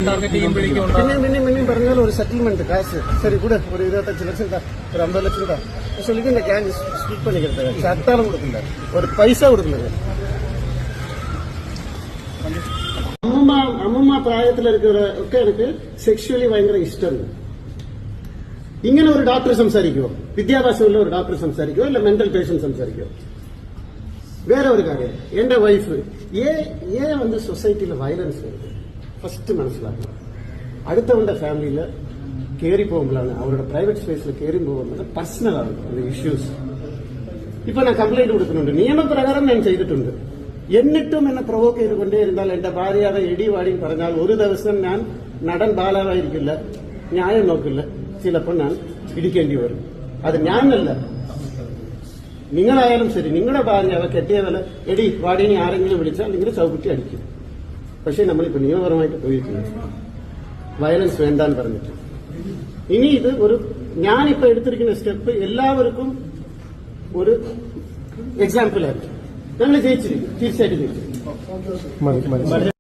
പിന്നെ പറഞ്ഞാൽ ഒരു സെറ്റിൽമെന്റ് കാശ് சரி கூட ஒரு 25 லட்சம் தான் ஒரு 50 லட்சம் தான் சொல்லிட்டு இந்த கேங் ஸ்பீட் பண்ணிக்கிறது சட்டாலும் கொடுக்கல ஒரு பைசா கொடுக்கல അമ്മമ്മ പ്രായത്തിൽ ഒക്കെ എനിക്ക് സെക്ഷുവലി ഭയങ്കര ഇഷ്ടമുണ്ട്. ഇങ്ങനെ ഒരു ഡോക്ടർ സംസാരിക്കുമോ? വിദ്യാഭ്യാസമുള്ള ഒരു ഡോക്ടർ സംസാരിക്കുമോ? അല്ല മെന്റൽ പേഷ്യന്റ് സംസാരിക്കുമോ? വേറെ ഒരു കാര്യം, എന്റെ വൈഫ് സൊസൈറ്റിയിലെ വയലൻസ് വരുന്നത് ഫസ്റ്റ് മനസ്സിലാക്കണം. അടുത്തവന്റെ ഫാമിലിയിൽ കയറി പോകുമ്പോഴാണ്, അവരുടെ പ്രൈവറ്റ് സ്പേസിൽ കയറി പോകുന്നത് പേഴ്സണലാണ് അത് ഇഷ്യൂസ്. ഇപ്പൊ ഞാൻ കംപ്ലൈന്റ് കൊടുക്കുന്നുണ്ട്, നിയമപ്രകാരം ഞാൻ ചെയ്തിട്ടുണ്ട്. എന്നിട്ടും എന്നെ പ്രൊവോക്ക് ചെയ്തുകൊണ്ടേയിരുന്നാൽ എന്റെ ഭാര്യയുടെ ഇടിവാടിയും പറഞ്ഞാൽ ഒരു ദിവസം ഞാൻ നടൻ ബാലാവായിരിക്കില്ല, ന്യായം നോക്കില്ല, ചിലപ്പോൾ ഞാൻ ഇടിക്കേണ്ടി വരും. അത് ഞാനല്ല, നിങ്ങളായാലും ശരി. നിങ്ങളുടെ ഭാര്യ അവ കെട്ടിയവരെ എടി വാടിനി ആരെങ്കിലും വിളിച്ചാൽ നിങ്ങൾ ചവിട്ടി അടിക്കും. പക്ഷെ നമ്മളിപ്പോ നിയമപരമായിട്ട് പോയിട്ടില്ല, വയലൻസ് വേണ്ടാന്ന് പറഞ്ഞിട്ട്. ഇനി ഇത് ഞാനിപ്പോ എടുത്തിരിക്കുന്ന സ്റ്റെപ്പ് എല്ലാവർക്കും ഒരു എക്സാമ്പിൾ ആയിരിക്കും. ഞങ്ങൾ ജയിച്ചിരിക്കും, തീർച്ചയായിട്ടും ജയിച്ചിരിക്കും.